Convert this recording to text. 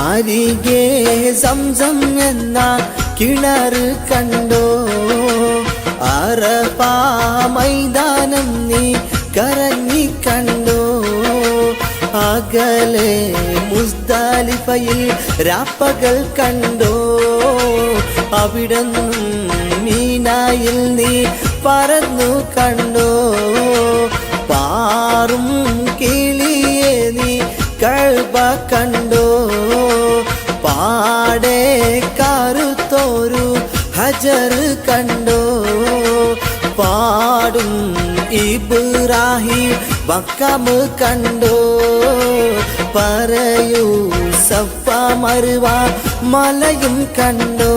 അരികെ സംസം എന്ന കിണർ കണ്ടോ അറഫ മൈതാനം നീ കറങ്ങി കണ്ടോ അകലെ മുസ്ദലിഫയിൽ രാപ്പകൽ കണ്ടോ അവിടുന്ന് മീനായിൽ നീ പറന്നു കണ്ടോ പാറും കിളിയെ നീ കഅബ കണ്ടോ പാടെ കറുത്തോരു ഹജർ കണ്ടോ പാടും ഇബ്രാഹിം മഖാം കണ്ടോ പറയൂ സഫ മർവ മലയും കണ്ടോ